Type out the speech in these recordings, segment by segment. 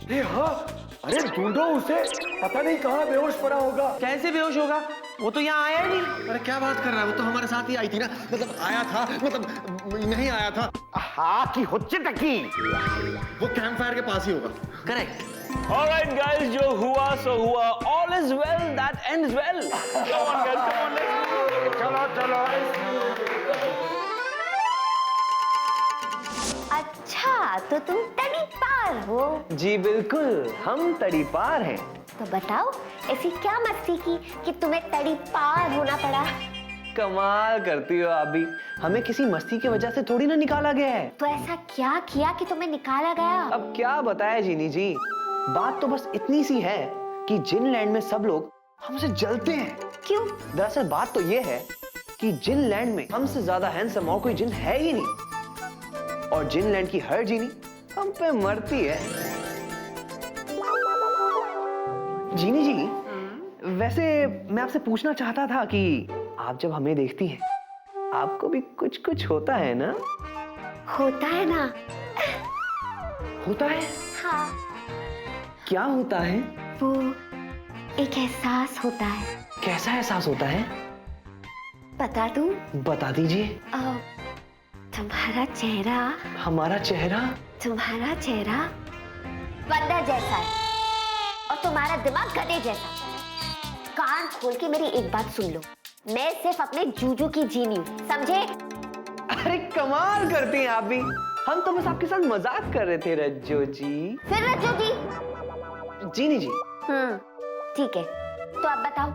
अरे हाँ, अरे ढूंढो उसे, पता नहीं कहाँ बेहोश पड़ा होगा। कैसे बेहोश होगा? वो तो यहाँ आया ही नहीं। अरे क्या बात कर रहा है, वो तो हमारे साथ ही आई थी ना, मतलब आया था, मतलब नहीं आया था। हाँ की हुच्चे तकी। वो कैंप फायर के पास ही होगा। करेक्ट। Alright guys, जो हुआ सो हुआ. All is well that ends well. Come on guys, come on, let's go. चलो चलो। अच्छा, तो तुम तड़ी पार हो? जी बिल्कुल, हम तड़ी पार हैं। तो बताओ ऐसी क्या मस्ती की कि तुम्हें तड़ी पार होना पड़ा? कमाल करती हो आप भी। हमें किसी मस्ती की वजह से थोड़ी ना निकाला गया है। तो ऐसा क्या किया कि तुम्हें निकाला गया? अब क्या बताया जीनी जी, बात तो बस इतनी सी है कि जिनलैंड में सब लोग हमसे जलते हैं। क्यों? दरअसल बात तो ये है कि जिनलैंड में हमसे ज्यादा हैंडसम और कोई जिन है ही नहीं, और जिनलैंड की हर जीनी हम पे मरती है। जीनी जी, वैसे मैं आपसे पूछना चाहता था कि आप जब हमें देखती हैं, आपको भी कुछ कुछ होता है ना? होता है ना। होता है? हाँ। क्या होता है? वो एक एहसास होता है। कैसा एहसास होता है? बता दूं? बता दीजिए। तुम्हारा चेहरा, हमारा चेहरा? तुम्हारा चेहरा बंदर जैसा है और तुम्हारा दिमाग गधे जैसा। कान खोल के मेरी एक बात सुन लो, मैं सिर्फ अपने जूजू की जीनी हूँ, समझे? अरे कमाल करती हैं आप भी। हम तो बस आपके साथ मजाक कर रहे थे रज्जो जी। फिर रज्जो जी? जीनी जी। ठीक है, तो आप बताओ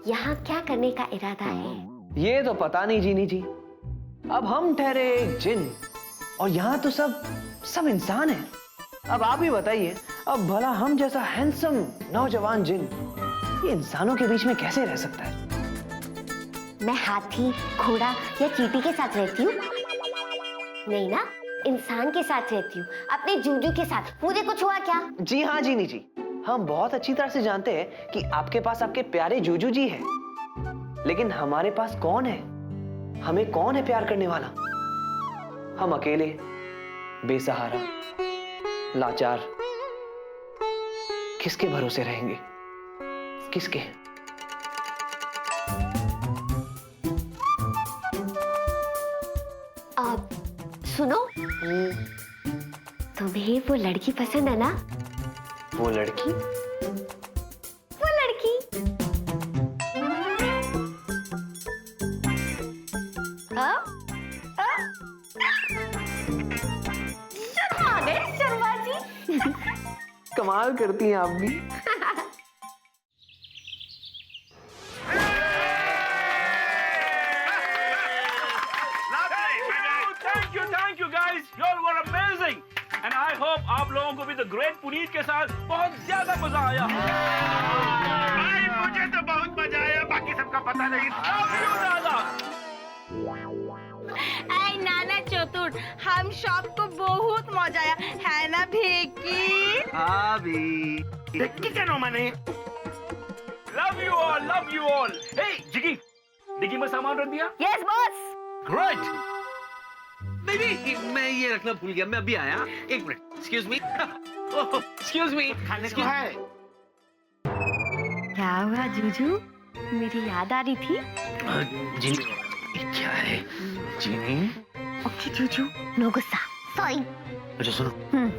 यहाँ क्या करने का इरादा है? ये तो पता नहीं जीनी जी। अब हम ठहरे एक जिन और यहाँ तो सब इंसान हैं। अब आप ही बताइए, अब भला हम जैसा हैंडसम नौजवान जिन ये इंसानों के बीच में कैसे रह सकता है? मैं हाथी, घोड़ा या चींटी के साथ रहती हूँ? नहीं ना, इंसान के साथ रहती हूँ, अपने जूजू के साथ। मुझे कुछ हुआ क्या? जी हाँ जीनी जी, हम बहुत अच्छी तरह से जानते हैं कि आपके पास आपके प्यारे जूजू जी हैं, लेकिन हमारे पास कौन है? हमें कौन है प्यार करने वाला? हम अकेले, बेसहारा, लाचार, किसके भरोसे रहेंगे? किसके? अब सुनो, तुम्हें वो लड़की पसंद है ना? वो लड़की? वो लड़की शर्मा गए शर्मा जी। कमाल करती हैं आप भी। Thank you guys, you all were amazing, and I hope आप लोगों को भी द ग्रेट पुनीत के साथ बहुत ज्यादा मजा आया। भाई मुझे तो बहुत मजा आया, बाकी सबका पता नहीं। ऐ नाना चतुर, हम सबको बहुत मजा आया है ना भेकी? हाँ भी। देखी क्या नो माने? Love you all, love you all. Hey, जिगी, डिग्गी में सामान रख दिया? Yes boss. Great. नहीं, मैं ये रखना भूल गया, मैं अभी आया। एक minute, excuse me. Excuse me. खाने को है? क्या हुआ जूजू, मेरी याद आ रही थी? जीनी, क्या है जीनी? ओके जूजू, नो गुस्सा, सॉरी। अच्छा सुनो,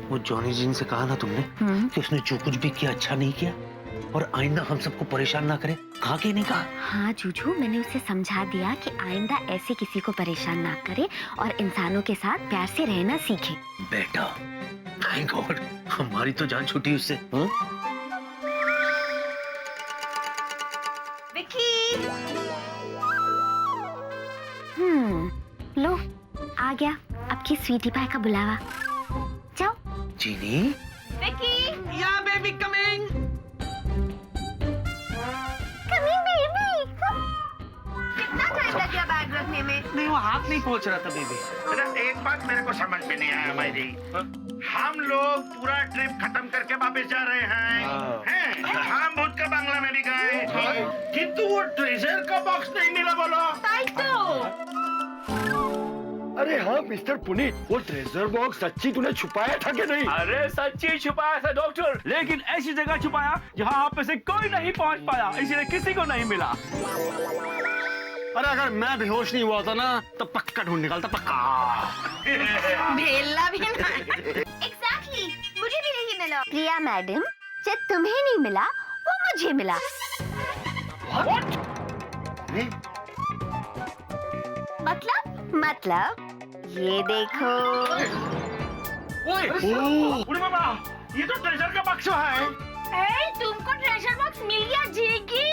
वो जॉनी जी से कहा ना तुमने कि उसने जो कुछ भी किया अच्छा नहीं किया और आइंदा हम सबको परेशान ना करे, कहा कि नहीं कहा? हाँ जूजू, मैंने उसे समझा दिया कि आइंदा ऐसे किसी को परेशान ना करे और इंसानों के साथ प्यार से रहना सीखे। बेटा, थैंक गॉड, हमारी तो जान छूटी उससे। विकी। लो, आ गया आपकी स्वीटी पाई का बुलावा। जाओ। जीनी, विकी। या बेबी कमिंग। कितना टाइम लग गया बैग रखने में? नहीं, वो हाथ नहीं पहुंच रहा था बेबी। अरे एक बात मेरे को समझ में नहीं आया मायरी, हम लोग पूरा ट्रिप खत्म करके वापस जा रहे हैं। हम भूत का बंगला में भी गए, किंतु वो ट्रेजर का बॉक्स नहीं मिला। बोलो ताई तो अरे हाँ मिस्टर पुनीत, वो ट्रेजर बॉक्स सच्ची तूने छुपाया था कि नहीं? अरे सच्ची छुपाया था डॉक्टर, लेकिन ऐसी जगह छुपाया जहां आप में से कोई नहीं पहुंच पाया, इसलिए किसी को नहीं मिला। अरे अगर मैं बेहोश नहीं हुआ था ना तो पक्का ढूंढ निकालता, पक्का। भेला भी नहीं। एग्जैक्टली, मुझे भी नहीं मिला। प्रिया मैडम, जो तुम्हें नहीं मिला वो मुझे मिला। मतलब ये देखो। उड़ी मामा, ये तो ट्रेजर का बक्सा है। ए, तुमको ट्रेजर बॉक्स मिल गया जीगी।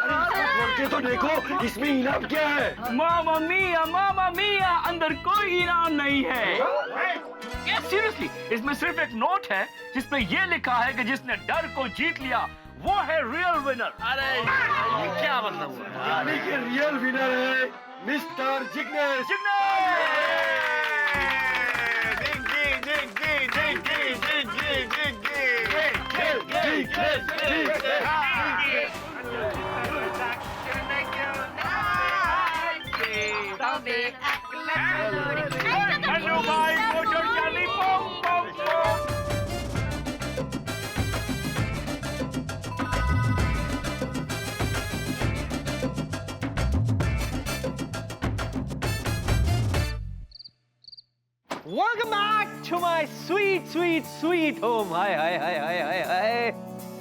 करके तो देखो इसमें इनाम क्या है। मामा मिया, अंदर कोई इनाम नहीं है। Yes, seriously, इसमें सिर्फ एक नोट है जिसमें ये लिखा है कि जिसने डर को जीत लिया वो है रियल विनर। अरे ये क्या मतलब हुआ? यानी कि रियल विनर है मिस्टर जिग्नेश। हेलो भाई, मोटर चाली पम पम पम। Welcome back to my sweet home. हाय हाय हाय हाय हाय हाय।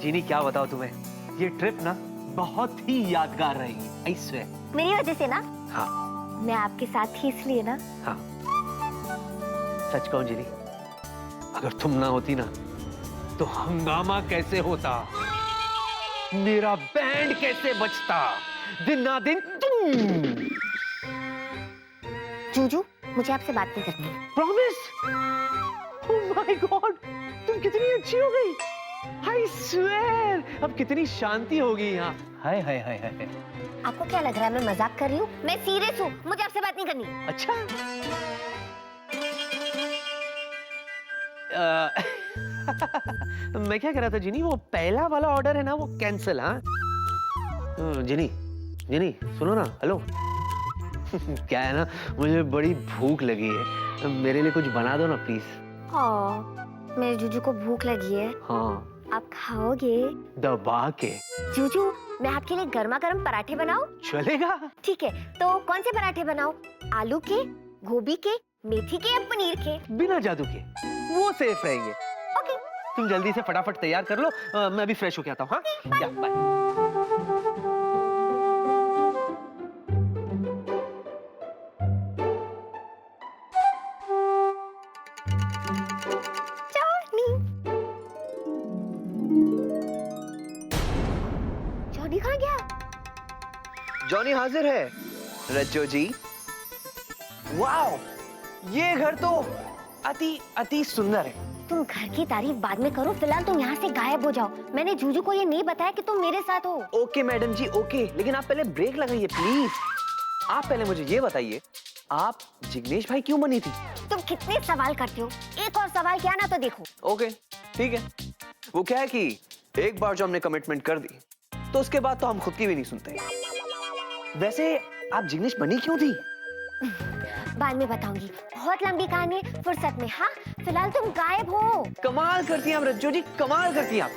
जीनी क्या बताओ तुम्हें, ये ट्रिप ना बहुत ही यादगार रही। I swear। मेरी वजह से ना? हाँ। मैं आपके साथ थी इसलिए ना। हाँ। सच कहूं जीनी, अगर तुम ना होती ना तो हंगामा कैसे होता, मेरा बैंड कैसे बजता, दिन ना दिन तुम। जूजू, मुझे आपसे बात नहीं करनी। प्रॉमिस? ओह माय गॉड, तुम कितनी अच्छी हो गई। आई स्वेयर, अब कितनी शांति होगी यहाँ। हाय हाय हाय हाय। आपको क्या लग रहा है मैं मजाक कर रही हूँ? मैं सीरियस हूँ, मुझे आपसे बात नहीं करनी। अच्छा। मैं क्या कह रहा था जिनी, वो पहला वाला ऑर्डर है ना वो कैंसिल। हाँ जिनी, जिनी सुनो ना, हेलो। क्या है ना, मुझे बड़ी भूख लगी है, मेरे लिए कुछ बना दो ना प्लीज। मेरे जूजू को भूख लगी है। हाँ। आप खाओगे? दबा के। जूजू, मैं आपके लिए गर्मा गर्म पराठे बनाऊं? चलेगा। ठीक है, तो कौन से पराठे बनाऊं? आलू के, गोभी के, मेथी के या पनीर के? बिना जादू के, वो सेफ रहेंगे। ओके। तुम जल्दी से फटाफट तैयार कर लो, मैं अभी फ्रेश होके आता हूँ। हाँ या बाय। जॉनी कहाँ गया? जॉनी हाजिर है रज्जो जी। वाओ, ये घर तो अति सुंदर है। तुम घर की तारीफ बाद में करो, फिलहाल तुम यहाँ से गायब हो जाओ। मैंने जूजू को ये नहीं बताया कि तुम मेरे साथ हो। ओके मैडम जी, ओके, लेकिन आप पहले ब्रेक लगाइए प्लीज। आप पहले मुझे ये बताइए, आप जिग्नेश भाई क्यों बनी थी? तुम कितने सवाल करते हो, एक और सवाल क्या ना तो देखो। ओके ठीक है। वो क्या है कि एक बार जो हमने कमिटमेंट कर दी तो उसके बाद तो हम खुद की भी नहीं सुनते। वैसे आप जिग्नेश बनी क्यों थी? बाद में बताऊंगी, बहुत लंबी कहानी है, फुर्सत में। हाँ, फिलहाल तुम गायब हो। कमाल करती हैं आप रज्जो जी, कमाल करती हैं आप।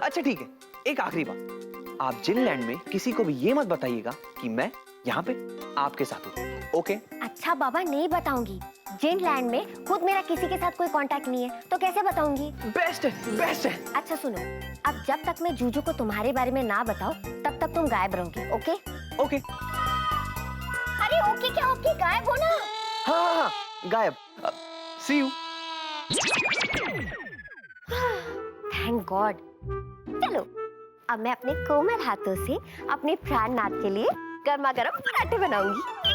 अच्छा ठीक है, एक आखिरी बात, आप जिनलैंड में किसी को भी ये मत बताइएगा कि मैं यहाँ पे आपके साथ हूँ। ओके? अच्छा बाबा, नहीं बताऊंगी। जिनलैंड में खुद मेरा किसी के साथ कोई कांटेक्ट नहीं है, तो कैसे बताऊंगी? बेस्ट है, बेस्ट है। अच्छा सुनो, अब जब तक मैं जूजू को तुम्हारे बारे में ना बताऊं, तब तक तुम गायब रहोगे। ओके? ओके। अरे ओके क्या ओके, गायब हो ना। हाँ हाँ, गायब। सी यू। Thank God. चलो, अब मैं अपने कोमल हाथों से अपने प्राणनाथ के लिए गर्मा गर्म पराठे बनाऊंगी।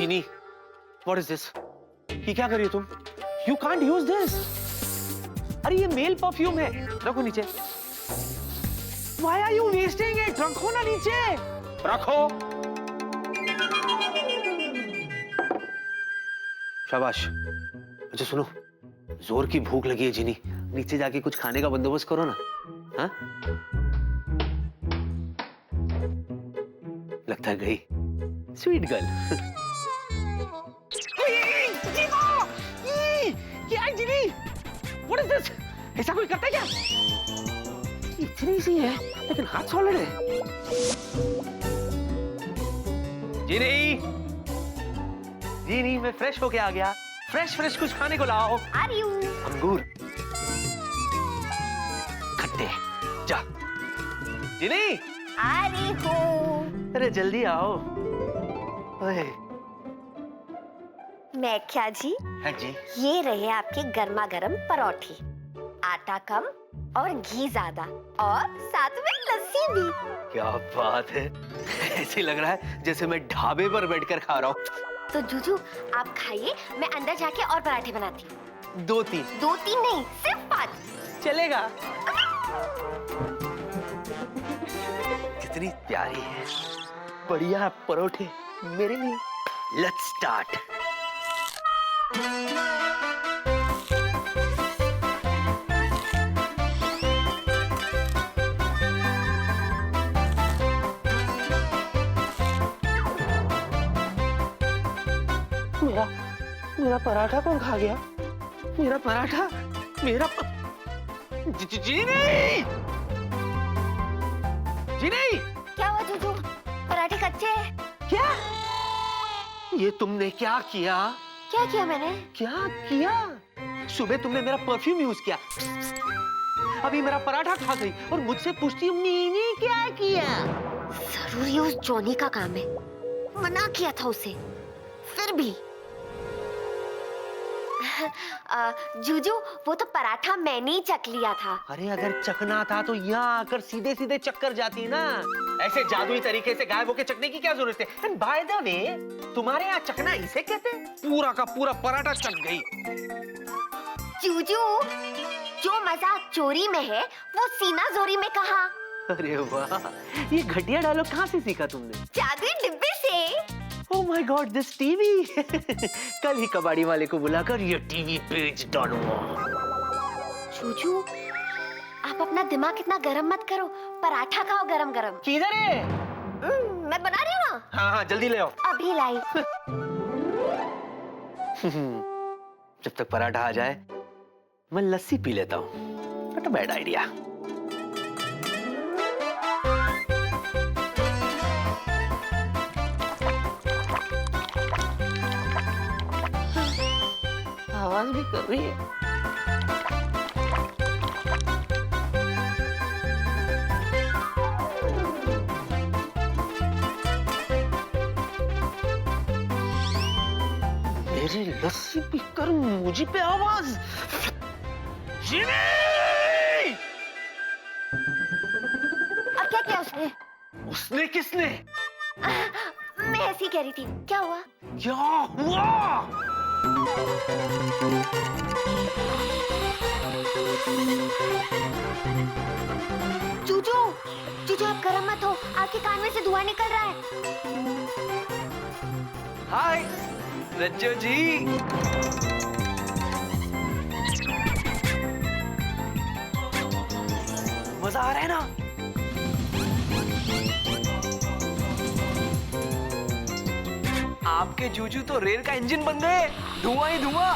चीनी, व्हाट इज दिस? ये क्या कर रही हो तुम? You can't use this. अरे ये मेल परफ्यूम है, रखो नीचे। Why are you wasting it? रखो ना नीचे, रखो। शाबाश। अच्छा सुनो, जोर की भूख लगी है जीनी, नीचे जाके कुछ खाने का बंदोबस्त करो ना। हाँ? लगता है गई स्वीट गर्ल। क्या है जीनी? What is this? ऐसा कोई करता है क्या? इतनी सी है लेकिन हाथ सॉलिड है। जीनी, जीनी मैं फ्रेश होके आ गया। फ्रेश कुछ खाने को लाओ। Are you? अंगूर खट्टे, जा। जीनी, आ रही हूँ। अरे जल्दी आओ। ओए। मैं क्या जी? हाँ जी। ये रहे आपके गर्मा गर्म परोठे, आटा कम और घी ज्यादा, और साथ में लस्सी भी। क्या बात है, ऐसे लग रहा है जैसे मैं ढाबे पर बैठकर खा रहा हूँ। तो जूजू आप खाइए, मैं अंदर जाके और पराठे बनाती हूँ। 2-3 नहीं, सिर्फ 5 चलेगा। कितनी प्यारी है, बढ़िया परोठे मेरे लिए। Let's start. मेरा पराठा कौन खा गया? मेरा पराठा, मेरा जीनी! जीनी! क्या हुआ जूजू? पराठे कच्चे हैं। क्या? ये तुमने क्या किया? क्या किया मैंने? क्या किया? सुबह तुमने मेरा परफ्यूम यूज किया, अभी मेरा पराठा खा गई और मुझसे पूछती हो मैंने क्या किया? जरूर ये उस जॉनी का काम है, मना किया था उसे, फिर भी। जूजू वो तो पराठा मैंने ही चख लिया था। अरे अगर चखना था तो यहाँ आकर सीधे सीधे चक्कर जाती ना, ऐसे जादुई तरीके से गायब होके चखने की क्या जरूरत है? एंड बाय द वे, तुम्हारे यहाँ चखना इसे कहते हैं? पूरा का पूरा पराठा चख गई। जूजू जो मजा चोरी में है वो सीना जोरी में कहा। अरे वाह, ये घटिया डायलॉग कहाँ से सीखा तुमने? जादुई डिब्बे से। Oh my God, this TV! कल ही कबाड़ी वाले को बुलाकर ये टीवी बेच डालूंगा। जूजू आप अपना दिमाग इतना गरम मत करो, पराठा खाओ गरम गरम। किधर है? मैं बना रही हूँ ना। हाँ जल्दी ले आओ। अभी लाई। जब तक पराठा आ जाए मैं लस्सी पी लेता हूँ। Not a bad idea. आवाज भी कर रही है। मेरी लस्सी पीकर मुझे पे आवाज। जीनी! अब क्या किया उसने? उसने किसने? मैं ऐसी कह रही थी, क्या हुआ? क्या हुआ? जूजू जूजू आप गरम मत हो, आपके कान में से धुआं निकल रहा है। हाय रज्जो जी। मजा आ रहा है ना? आपके जूजू तो रेल का इंजन बन गए, धुआं ही धुआं।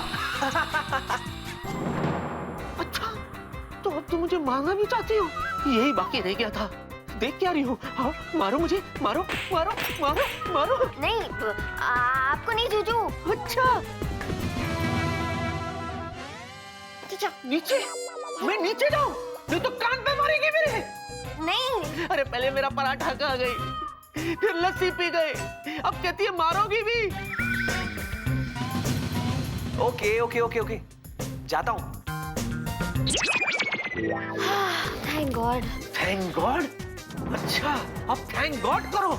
अच्छा, तो अब तुम मुझे मारना भी चाहती हो? यही बाकी रह गया था। देख क्या रही हो? हाँ, मारो मुझे, मारो मारो मारो मारो। नहीं आपको नहीं जूजू। अच्छा नीचे? मैं नीचे जाऊं? नहीं तो कान पे मारेगी मेरे। नहीं अरे पहले मेरा पराठा खा गई, फिर लस्सी पी गए, अब कहती है मारोगी भी। ओके ओके ओके ओके, जाता हूँ। Thank God. Thank God? अच्छा अब थैंक गॉड करो।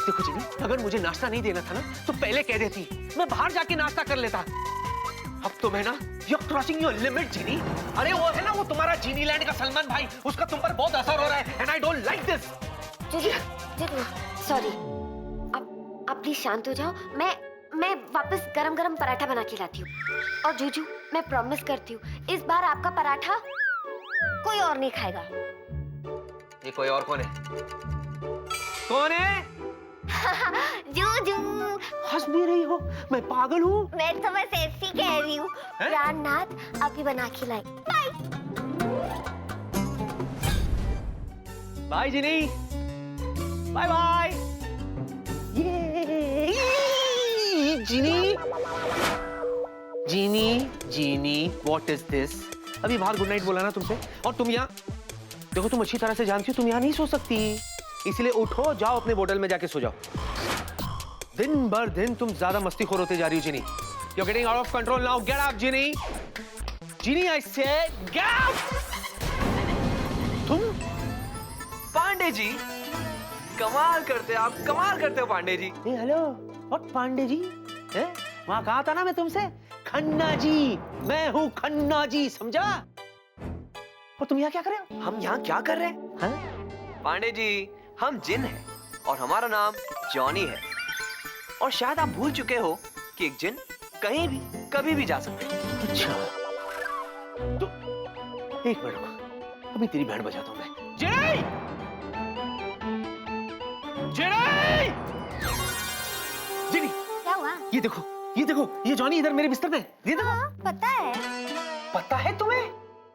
देखो जीनी, अगर मुझे नाश्ता नहीं देना था ना तो पहले कह देती, मैं बाहर जाके नाश्ता कर लेता। अब तो मैं ना, you're crossing your limit जीनी। अरे वो है ना, वो तुम्हारा जीनी लैंड का सलमान भाई, उसका तुम पर बहुत असर हो रहा है and I don't like this। जीजू सॉरी, आप प्लीज शांत हो जाओ। मैं वापस गरम गरम पराठा बना के लाती हूँ। और जीजू मैं प्रॉमिस करती हूँ, इस बार आपका पराठा कोई और नहीं खाएगा। ये कोई और कौन है? कौन है? जूजू। हंस भी रही हो, मैं पागल हूँ। मैं तो बस ऐसी कह रही हूँ। प्राणनाथ अभी बना के लाई। बाय। बाय जिनी, बाय बाय। ये जिनी, जीनी जीनी, व्हाट इज दिस? अभी बाहर गुड नाइट बोला ना तुमसे, और तुम यहाँ देखो, तुम अच्छी तरह से जानती हो तुम यहाँ नहीं सो सकती, इसलिए उठो, जाओ अपने बोतल में जाके सो जाओ। दिन भर दिन तुम ज्यादा मस्तीखोर होते जा रही हो जिनी। You're getting out of control now. Get up, Ginny. Ginny, I said, get up. तुम? पांडे जी, कमाल करते हो आप, कमाल करते हो पांडे जी। ए हेलो, और पांडे जी? हैं? वहाँ कहा था ना मैं तुमसे, खन्ना जी, मैं हूँ खन्ना जी, समझा? और तुम यहाँ क्या कर रहे हो? हम यहाँ क्या कर रहे हैं? हाँ? पांडे जी, हम जिन हैं और हमारा नाम जॉनी है। और शायद आप भूल चुके हो कि एक जिन कहीं भी कभी भी जा सकते हैं। अच्छा, तो एक मिनट रुको, अभी तेरी बैंड बजाता हूँ मैं। जिनी! जिनी! जिनी! क्या हुआ? ये देखो, ये देखो, ये जॉनी इधर मेरे बिस्तर में, ये देखो। हाँ, पता है। पता है तुम्हें?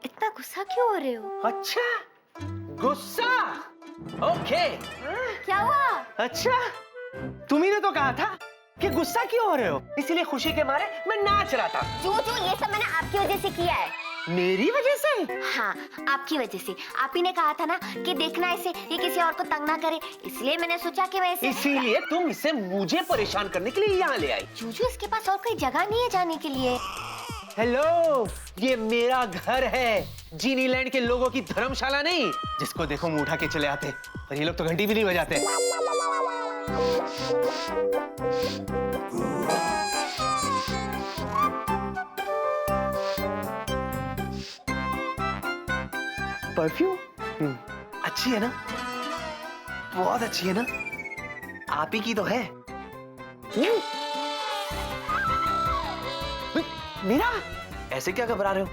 इतना गुस्सा क्यों हो रहे हो? अच्छा, गुस्सा। ओके। क्या हुआ? अच्छा, तुम्ही ने तो कहा था कि गुस्सा क्यों हो रहे हो, इसीलिए खुशी के मारे मैं नाच रहा था। जूजू, ये सब मैंने आपकी वजह से किया है। मेरी वजह से? हाँ, आपकी वजह से। आप ही ने कहा था ना कि देखना इसे, ये किसी और को तंग ना करे, इसलिए मैंने सोचा कि मैं इसे। इसीलिए तुम इसे मुझे परेशान करने के लिए यहाँ ले आई। जूजू, इसके पास और कोई जगह नहीं है जाने के लिए। हेलो, ये मेरा घर है, जीनी लैंड के लोगों की धर्मशाला नहीं, जिसको देखो मुंह उठा के चले आते, और ये लोग तो घंटी भी नहीं बजाते। परफ्यूम अच्छी है ना? बहुत अच्छी है ना? आप ही की तो है। मेरा? ऐसे क्या घबरा रहे हो?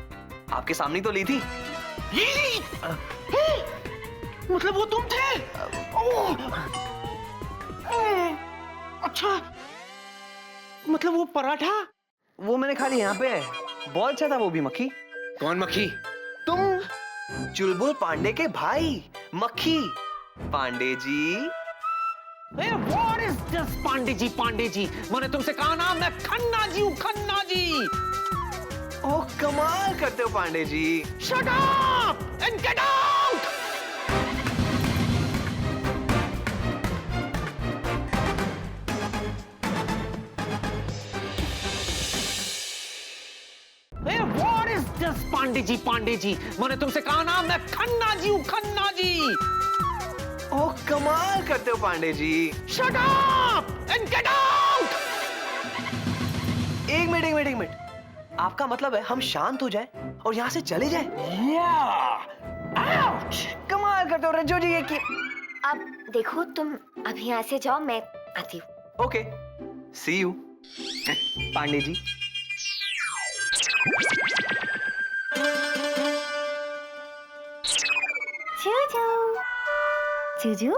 आपके सामने तो ली थी। मतलब वो तुम थे? अच्छा, मतलब वो पराठा? वो मैंने खा लिया यहाँ पे, बहुत अच्छा था वो भी। मक्खी? कौन मक्खी? तुम चुलबुल पांडे के भाई मक्खी। Pandey ji, What is this, Pandey ji? Pandey ji, मैंने तुमसे कहा ना, मैं खन्ना जी हूँ, खन्ना जी। ओह कमाल करते हो Pandey ji. Shut up and get out! What is this, Pandey ji? Pandey ji, मैंने तुमसे कहा ना, मैं खन्ना जी हूँ, खन्ना जी। ओह कमाल करते हो Pandey ji. Shut up and get out! एक मिनट। आपका मतलब है हम शांत हो जाए और यहाँ से चले जाए? कमाल करते हो रज्जो जी की। अब देखो, तुम अभी यहाँ से जाओ, मैं आती हूँ। Okay, C you Pandey ji. Juju,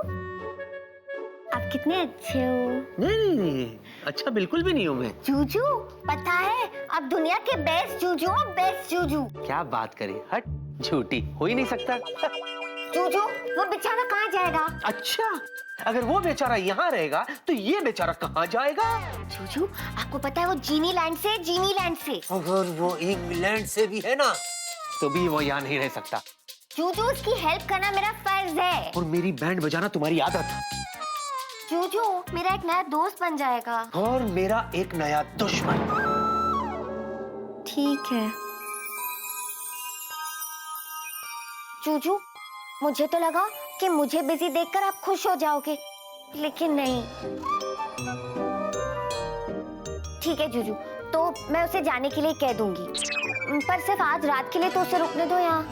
आप कितने अच्छे हो। नहीं, अच्छा बिल्कुल भी नहीं हूँ मैं। जूजू, पता है आप दुनिया के बेस्ट जूजू हो, बेस्ट जूजू। क्या बात करी, हट, झूठी हो ही नहीं सकता। जूजू, वो बेचारा कहाँ जाएगा? अच्छा, अगर वो बेचारा यहाँ रहेगा तो ये बेचारा कहाँ जाएगा? जूजू, आपको पता है वो जीनी लैंड से, जीनी लैंड से। अगर वो इंग्लैंड से भी है ना, तो भी वो यहाँ नहीं रह सकता। जूजू, उसकी हेल्प करना मेरा फर्ज है। और मेरी बैंड बजाना तुम्हारी आदत। जूजू, मेरा एक नया दोस्त बन जाएगा। और मेरा एक नया दुश्मन। ठीक है। जूजू, मुझे तो लगा कि मुझे बिजी देखकर आप खुश हो जाओगे, लेकिन नहीं। ठीक है जूजू, तो मैं उसे जाने के लिए कह दूंगी, पर सिर्फ आज रात के लिए तो उसे रुकने दो यहाँ।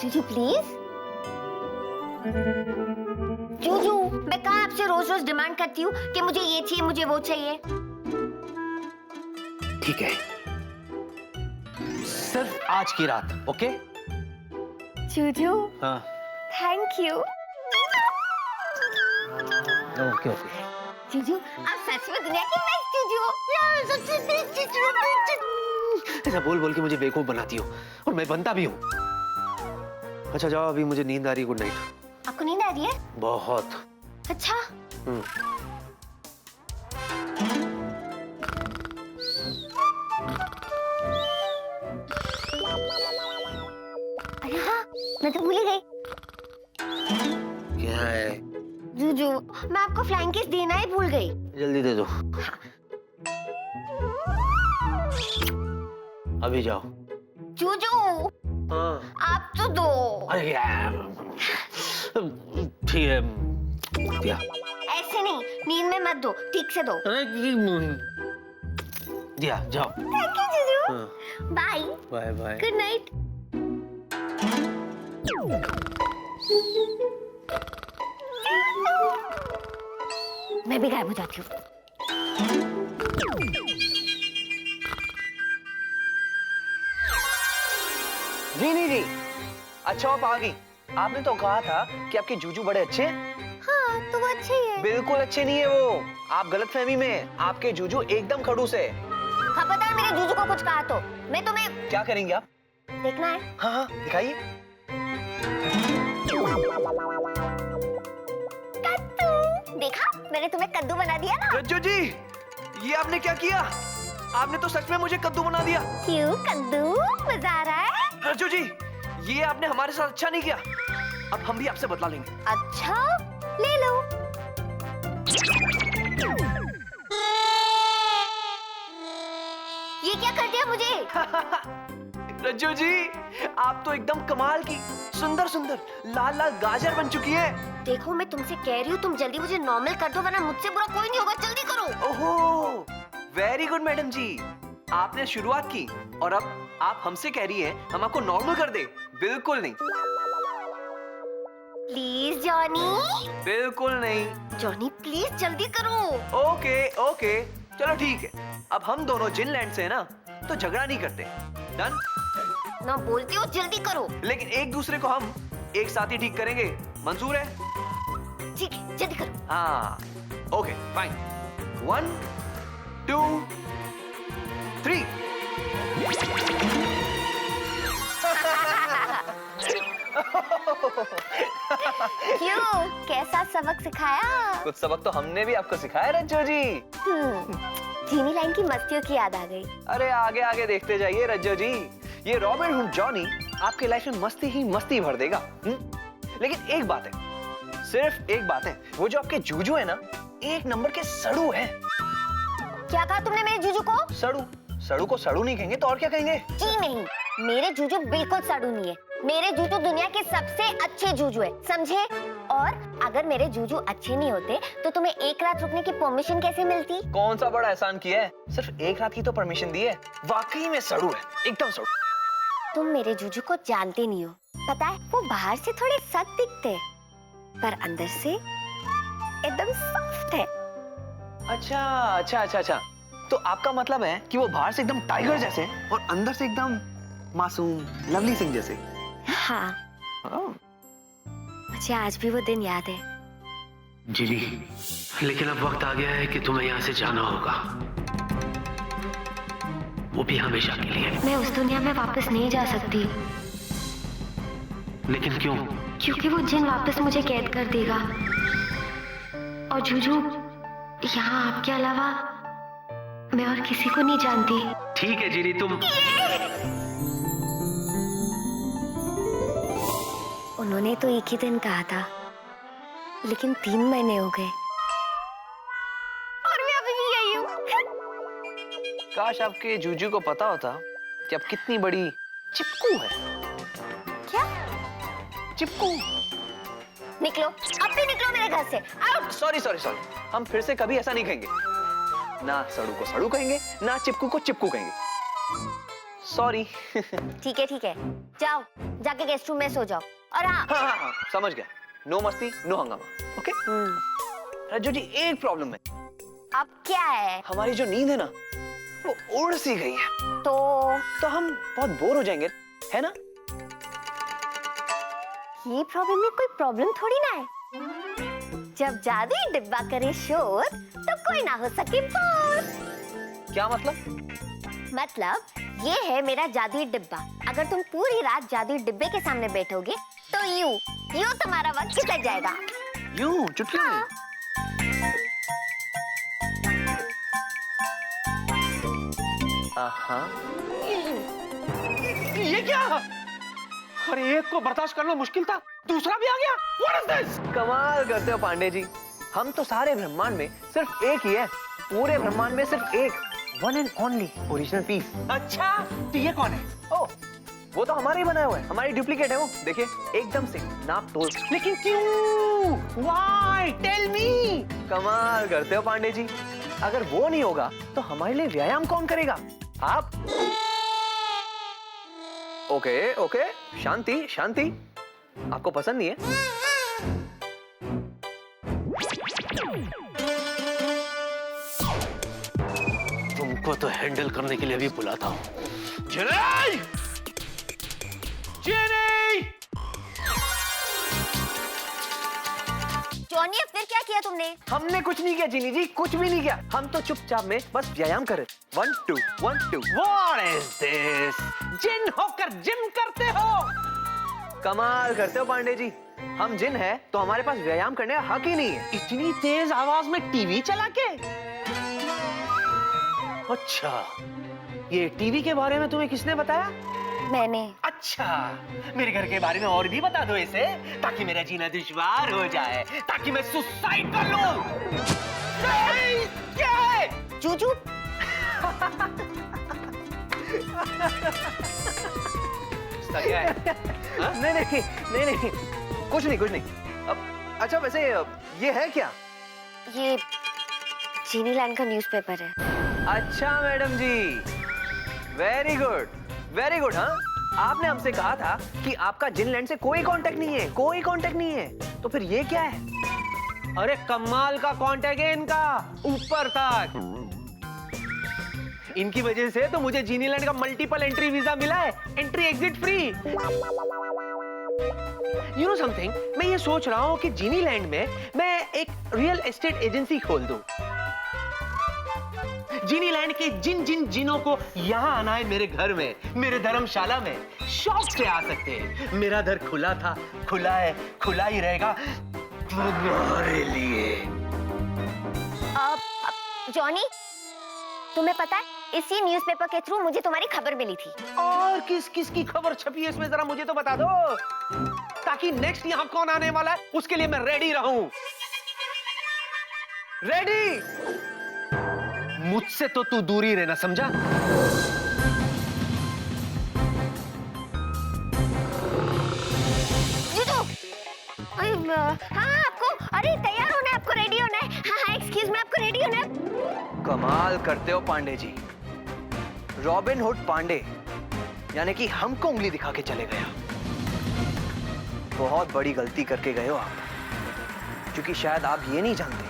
जूजू प्लीज। जूजू, मैं कहाँ आपसे रोज रोज डिमांड करती हूँ कि मुझे ये चाहिए, मुझे वो चाहिए। ठीक है, सिर्फ आज की रात, ओके? जूजू हाँ, thank you. Okay okay. Juju आप सच में दुनिया की बेस्ट जूजू हो। यार सबसे बेस्ट जूजू। ऐसा बोल बोल के मुझे बेवकूफ बनाती हो, और मैं बनता भी हूँ। अच्छा जाओ, अभी मुझे नींद आ रही है। Good night. आपको नींद आ रही है? बहुत। अच्छा। अरे हाँ, मैं तो भूल ही गई। क्या है? जूजू, मैं आपको फ्लाइंग किस देना ही भूल गई। जल्दी दे दो। अभी जाओ। जूजू हाँ। आप तो दो। अरे यार, ठीक है, दिया। ऐसे नहीं, नींद में मत दो, ठीक से दो। दिया, जाओ। थैंक यू जूजू। हाँ। Bye bye bye. Good night. मैं भी गायब हो जाती हूँ। जी नहीं जी, अच्छा आप आ गई। आपने तो कहा था कि आपके जूजू बड़े अच्छे हैं। हाँ तो वो अच्छे ही है। बिल्कुल अच्छे नहीं है वो, आप गलतफहमी में हैं। आपके जूजू एकदम खड़ूस है। खबरदार मेरे जूजू को कुछ कहा तो मैं तुम्हें। क्या करेंगे आप? देखना है? हाँ हाँ दिखाइए। कद्दू, देखा मैंने तुम्हें कद्दू बना दिया ना। रज्जू जी, ये आपने क्या किया? आपने तो सच में मुझे कद्दू बना दिया। क्यों कद्दू, मजा आ रहा है? रज्जू जी, ये आपने हमारे साथ अच्छा नहीं किया। अब हम भी आपसे बदला लेंगे। अच्छा ले लो। ये क्या कर दिया मुझे? रज्जू जी, आप तो एकदम कमाल की सुंदर सुंदर लाल लाल गाजर बन चुकी है। देखो मैं तुमसे कह रही हूँ, तुम जल्दी मुझे नॉर्मल कर दो, वरना मुझसे बुरा कोई नहीं होगा। जल्दी करो। ओहो, वेरी गुड मैडम जी, आपने शुरुआत की और अब आप हमसे कह रही हैं हम आपको नॉर्मल कर दे। बिल्कुल नहीं, प्लीज जॉनी। बिल्कुल नहीं। जॉनी प्लीज जल्दी करो। ओके ओके, चलो ठीक है। अब हम दोनों जिनलैंड से हैं ना, तो झगड़ा नहीं करते। डन? ना बोलते हो जल्दी करो। लेकिन एक दूसरे को हम एक साथ ही ठीक करेंगे। मंजूर है? ठीक है जल्दी करो। हाँ, ओके फाइन। 1 2 3। क्यों, कैसा सबक सिखाया? कुछ सबक तो हमने भी आपको सिखाया रज्जू जी। धीमी लाइन की मस्तियों की याद आ गई। अरे आगे आगे देखते जाइए रज्जू जी, ये रॉबिन हुड जॉनी आपके लाइफ में मस्ती ही मस्ती भर देगा। लेकिन एक बात है, सिर्फ एक बात है, वो जो आपके जूजू है ना, एक नंबर के सड़ू है। क्या कहा तुमने मेरे जूजू को? सड़ू। सड़ू को सड़ू नहीं कहेंगे तो और क्या कहेंगे? जी नहीं, मेरे जूजू बिल्कुल सड़ू नहीं है। मेरे जूजू दुनिया के सबसे अच्छे जूजू है, समझे? और अगर मेरे जूजू अच्छे नहीं होते तो तुम्हें एक रात रुकने की परमिशन कैसे मिलती? कौन सा बड़ा एहसान किया है, सिर्फ एक रात की तो परमिशन दी है। वाकई में सड़ू है, एकदम सड़ू। तुम मेरे जूजू को जानते नहीं हो। पता है, वो बाहर से थोड़े सख्त दिखते पर अंदर से एकदम सॉफ्ट है। अच्छा अच्छा अच्छा अच्छा, तो आपका मतलब है कि वो बाहर से एकदम टाइगर जैसे और अंदर से एकदम मासूम लवली सिंह जैसे। हाँ, मुझे आज भी वो दिन याद है। जीनी, लेकिन अब वक्त आ गया है कि तुम्हें यहाँ से जाना होगा, वो भी हमेशा के लिए। मैं उस दुनिया में वापस नहीं जा सकती। लेकिन क्यों? क्योंकि वो जिन वापस मुझे कैद कर देगा। और जूजू, यहाँ आपके अलावा मैं और किसी को नहीं जानती। ठीक है जीनी, तुम उन्होंने तो एक ही दिन कहा था, लेकिन 3 महीने हो गए और मैं अभी भी यही हूँ। काश आपके जूजू को पता होता कि आप कितनी बड़ी चिपकू है। क्या? चिपकू। निकलो, अब भी निकलो मेरे घर से, आउट। सॉरी सॉरी सॉरी, हम फिर से कभी ऐसा नहीं कहेंगे। ना सड़ू को सड़ू कहेंगे, ना चिपकू को चिपकू कहेंगे। सॉरी। ठीक है, जाओ जाके गेस्ट रूम में सो जाओ। और हाँ हाँ, समझ गया। नो मस्ती, नो हंगामा। ओके? रज्जू जी, एक प्रॉब्लम है। अब क्या है? हमारी जो नींद है ना, वो उड़ सी गई है। तो हम बहुत बोर हो जाएंगे, है ना? ये प्रॉब्लम में कोई प्रॉब्लम थोड़ी ना है। जब जादुई डिब्बा करे शोर तो कोई ना हो सके बोर। क्या मतलब? मतलब ये है मेरा जादुई डिब्बा। अगर तुम पूरी रात जादुई डिब्बे के सामने बैठोगे तो यूं तुम्हारा वक्त निकल जाएगा। यूं चुटकियों में? हाँ। ये क्या? अरे एक को बर्दाश्त करना मुश्किल था, दूसरा भी आ गया। What is this? कमाल करते हो पांडे जी। हम तो सारे ब्रह्मांड में सिर्फ एक ही है, पूरे ब्रह्मांड में सिर्फ एक, one and only original piece. अच्छा, तो ये कौन है? ओ, वो तो हमारा ही बनाया हुआ है, हमारी डुप्लीकेट है वो। देखिए, एकदम से नाप तोल। लेकिन क्यों? Why? Tell me. कमाल करते हो पांडे जी। अगर वो नहीं होगा तो हमारे लिए व्यायाम कौन करेगा? आप। ओके, शांति शांति। आपको पसंद नहीं है? तुमको तो हैंडल करने के लिए भी बुलाता हूँ। जेनी! जेनी! जॉनी, फिर क्या किया तुमने? हमने कुछ नहीं किया जीनी जी, कुछ भी नहीं किया। हम तो चुपचाप में बस व्यायाम कर रहे। 1 2 1 2। What is this? जिन होकर जिम करते हो? कमाल करते हो पांडे जी। हम जिन है तो हमारे पास व्यायाम करने का हक ही नहीं है। इतनी तेज आवाज में टीवी चला के? अच्छा, ये टीवी के बारे में तुम्हें किसने बताया? मैंने। अच्छा, मेरे घर के बारे में और भी बता दो इसे, ताकि मेरा जीना दुश्वार हो जाए, ताकि मैं सुसाइड कर लूं। क्या है? जूजू। क्या है? नहीं, कुछ नहीं। अब अच्छा, वैसे ये है क्या? ये जीनी लैंड का न्यूज़पेपर है। अच्छा मैडम जी, वेरी गुड। हाँ, आपने हमसे कहा था कि आपका जिनलैंड से कोई कांटेक्ट नहीं है, तो फिर ये क्या है? अरे कमाल का कांटेक्ट है इनका, ऊपर तक। इनकी वजह से तो मुझे जीनीलैंड का मल्टीपल एंट्री वीजा मिला है, entry exit free. You know something, मैं ये सोच रहा हूँ कि जीनीलैंड में मैं एक रियल एस्टेट एजेंसी खोल दूं। जीनीलैंड के जिनों को यहाँ आना है मेरे घर में, मेरे धर्मशाला में, शौक से आ सकते हैं। मेरा दर खुला था, खुला है, खुला ही रहेगा तुम्हारे लिए। जॉनी, तुम्हें पता है इसी न्यूज़पेपर के थ्रू मुझे तुम्हारी खबर मिली थी। और किस की खबर छपी है इसमें, जरा मुझे तो बता दो, ताकि नेक्स्ट यहाँ कौन आने वाला है उसके लिए मैं रेडी रहूं। रेडी? मुझसे तो तू दूर ही रहना, समझा? हाँ, आपको अरे तैयार होना है, आपको रेडी होना है। हाँ, एक्सक्यूज मी, आपको रेडी होना है। कमाल करते हो पांडे जी। रॉबिन हुड पांडे, यानी कि हमको उंगली दिखा के चले गया। बहुत बड़ी गलती करके गए हो आप, क्योंकि शायद आप ये नहीं जानते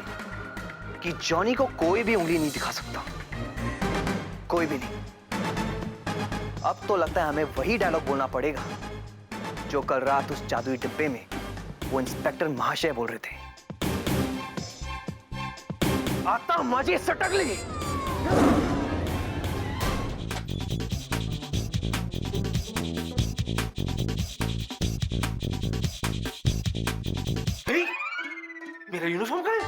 कि जॉनी को कोई भी उंगली नहीं दिखा सकता, कोई भी नहीं। अब तो लगता है हमें वही डायलॉग बोलना पड़ेगा जो कल रात उस जादुई डिब्बे में वो इंस्पेक्टर महाशय बोल रहे थे। आता मजे सटक ली। मेरा यूनिफॉर्म कहाँ है?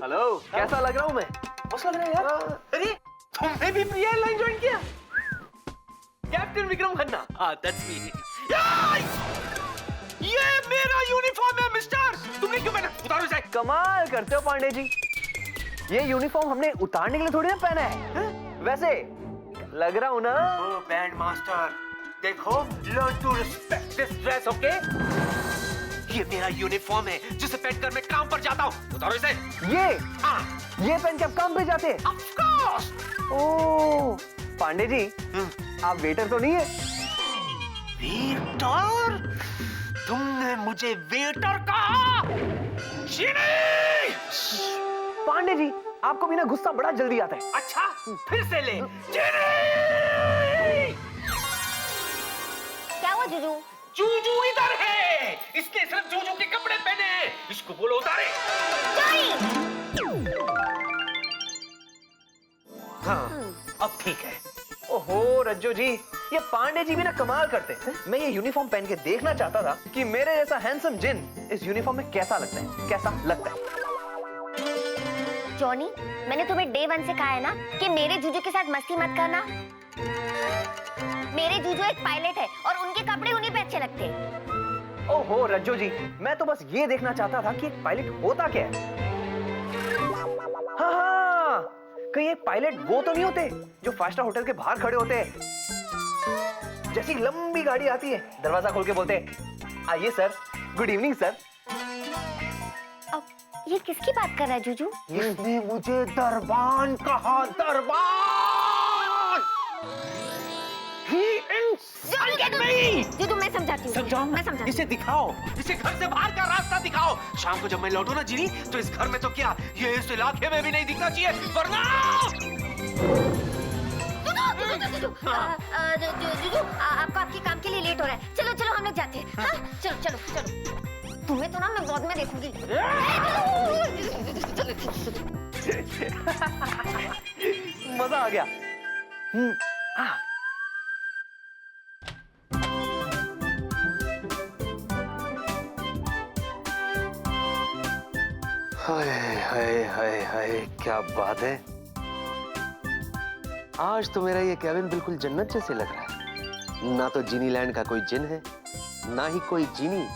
हेलो, कैसा लग रहा हूं मैं? बस लग रहा है यार। अरे तुमने भी प्रिया लाइन ज्वाइन किया? कैप्टन विक्रम खन्ना। हाँ, दैट्स मी। ये मेरा यूनिफॉर्म है मिस्टर, तुमने क्यों पहना? उतारो इसे। कमाल करते हो पांडे जी, ये यूनिफॉर्म हमने उतारने के लिए थोड़ी ना पहना है। वैसे लग रहा हूं ना? ओ बैंड मास्टर, देखो, learn to respect this dress, okay? ये मेरा यूनिफॉर्म है जिसे पहन कर मैं काम पर जाता हूँ। उतारो इसे। ये पहन के आप काम पे जाते हैं? Of course! ओह, पांडे जी, आप वेटर तो नहीं है? वेटर? तुमने मुझे वेटर कहा? जिनी! पांडे जी, आपको भी ना गुस्सा बड़ा जल्दी आता है। अच्छा, फिर से ले। जिनी! क्या हुआ जूजू? जूजू इधर है। इसने सिर्फ जूजू के कपड़े पहने हैं। इसको बोलो उतारे। हाँ, अब ठीक है। ओहो रज्जो जी, ये पांडे जी भी ना कमाल करते हैं। मैं ये यूनिफॉर्म पहन के देखना चाहता था कि मेरे जैसा हैंडसम जिन इस यूनिफॉर्म में कैसा लगता है, कैसा लगता है। जॉनी, मैंने तुम्हें डे 1 से कहा है ना कि मेरे जूजू के साथ मस्ती मत करना। मेरे जूजू एक पायलट है और उनके कपड़े उन्हीं पे अच्छे लगते हैं। ओहो रज्जो जी, मैं तो बस ये देखना चाहता था कि एक पायलट होता क्या है। हाँ, कहीं एक पायलट वो तो नहीं होते जो 5 स्टार होटल के बाहर खड़े होते हैं। जैसी लंबी गाड़ी आती है, दरवाजा खोल के बोलते हैं, आइए सर, गुड इवनिंग सर। अब ये किसकी बात कर रहा है जूजू? इसने मुझे दरबान कहा। दरबान! He insulted me! जूजू, मैं समझाती हूँ। समझाओ, मैं समझाती इसे दिखाओ, इसे घर से बाहर का रास्ता दिखाओ। शाम को जब मैं लौटूं ना जिनी, तो इस घर में तो क्या, ये इस इलाके में भी नहीं दिखना चाहिए, वरना जूजू, आपको आपके काम के लिए लेट हो रहा है। चलो चलो हम लोग जाते हैं। हाँ? चलो चलो चलो। तुम्हें तो ना मैं बाद में देखूंगी। मजा आ गया। हाय हाय हाय हाय, क्या बात है। आज तो मेरा ये कैबिन बिल्कुल जन्नत जैसे लग रहा है। ना तो जिनी लैंड का कोई जिन है, ना ही कोई जिनी।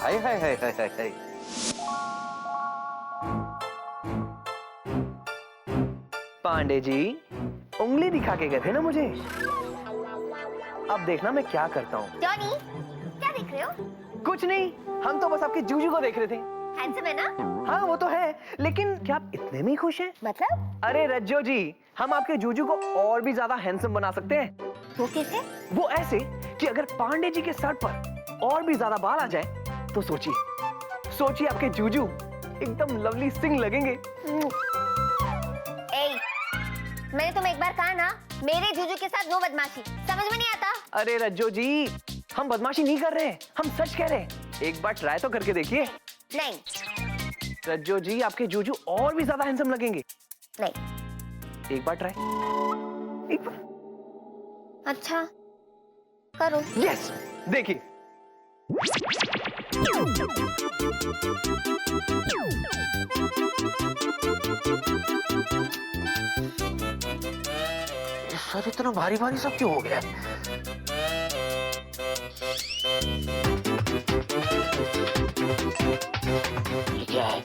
हाय हाय हाय हाय हाय हाय। पांडे जी, उंगली दिखा के गए थे ना मुझे। अब देखना मैं क्या करता हूँ। जॉनी, क्या देख रहे हो? कुछ नहीं, हम तो बस आपके जूजू को देख रहे थे। हैंडसम है ना? हाँ वो तो है, लेकिन क्या आप इतने में ही खुश हैं? मतलब? अरे रज्जो जी, हम आपके जूजू को और भी ज्यादा हैंडसम बना सकते हैं। वो कैसे? वो ऐसे कि अगर पांडे जी के सर पर और भी ज्यादा बाल आ जाए तो सोचिए आपके जूजू एकदम लवली सिंह लगेंगे। मैंने तुम्हें एक बार कहा ना, मेरे जूजू के साथ नो बदमाशी। समझ में नहीं आता? अरे रज्जो जी, हम बदमाशी नहीं कर रहे, हम सच कह रहे हैं। एक बार ट्राई तो करके देखिए। नहीं। रज्जो जी, आपके जूजू और भी ज्यादा हैंडसम लगेंगे। नहीं। एक बार ट्राई, एक बार। अच्छा, करो। यस, देखिए। सर इतना भारी भारी सब क्यों हो गया? क्या है?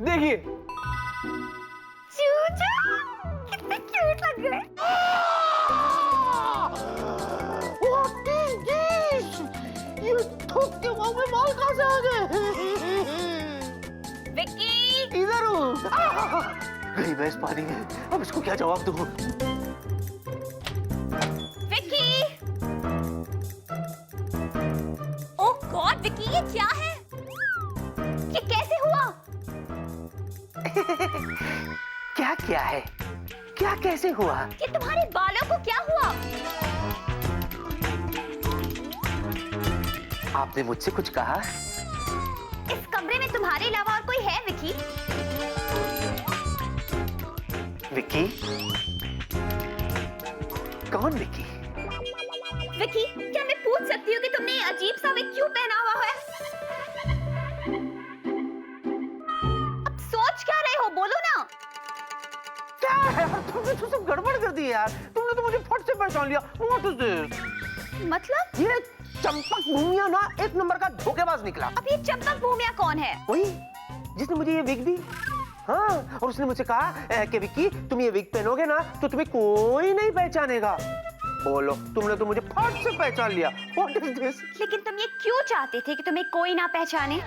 देखिए, जूजू कितने क्यूट लग रहे हैं। ये थूक के मुंह में बाल कहाँ से आ गए? विक्की, इधर हूँ। गई भैंस पानी में, अब इसको क्या जवाब दूँ? विक्की। ओह गॉड विक्की, ये क्या है? ये कैसे हुआ? क्या है? क्या कैसे हुआ? ये तुम्हारे बालों को क्या हुआ? आपने मुझसे कुछ कहा? इस कमरे में तुम्हारे अलावा और कोई है विक्की? विक्की? कौन विक्की? विक्की, क्या मैं पूछ सकती हूँ कि तुमने ये अजीब सा विग क्यों पहना हुआ है? अब सोच क्या रहे हो, बोलो ना। क्या है? तुमने तो सब गड़बड़ कर दी यार। तुमने तो मुझे फट से पहचान लिया। What is this? मतलब? ये चंपक भूमिया ना एक नंबर का धोखेबाज निकला। अब ये चंपक भूमिया कौन है? वही जिसने मुझे ये विग दी। हाँ, और उसने मुझसे कहा कि विक्की तुम ये विग पहनोगे ना तो तुम्हें कोई नहीं पहचानेगा। बोलो, तुमने तो मुझे फट से पहचान लिया। What is this? लेकिन तुम ये क्यों चाहते थे कि तुम्हें कोई ना पहचाने?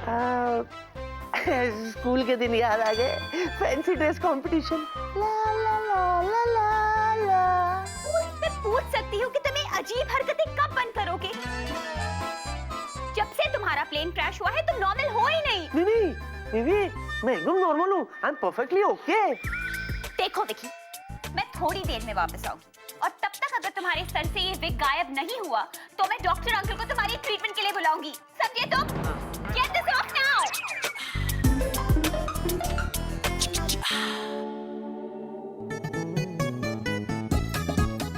स्कूल के दिन याद आ गए, फैंसी ड्रेस कंपटीशन। ला ला ला ला ला ला। मैं पूछ सकती हूँ कि तुम ये अजीब हरकतें कब बंद करोगे? जब से तुम्हारा प्लेन क्रैश हुआ है तुम नॉर्मल हो ही नहीं। नहीं, बीवी, मैं एकदम नॉर्मल हूँ। I am perfectly okay. देखो विकी, मैं थोड़ी देर में वापस आऊंगी और तब तक अगर तुम्हारे सर से ये विग गायब नहीं हुआ तो मैं डॉक्टर अंकल को तुम्हारी ट्रीटमेंट के लिए बुलाऊंगी। समझे तुम? Get this off now!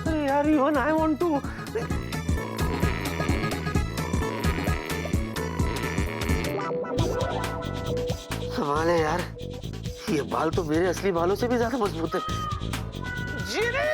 अरे यार, even I want to. सवाल है यार, ये बाल तो मेरे असली बालों से भी ज्यादा मजबूत है। जिनी!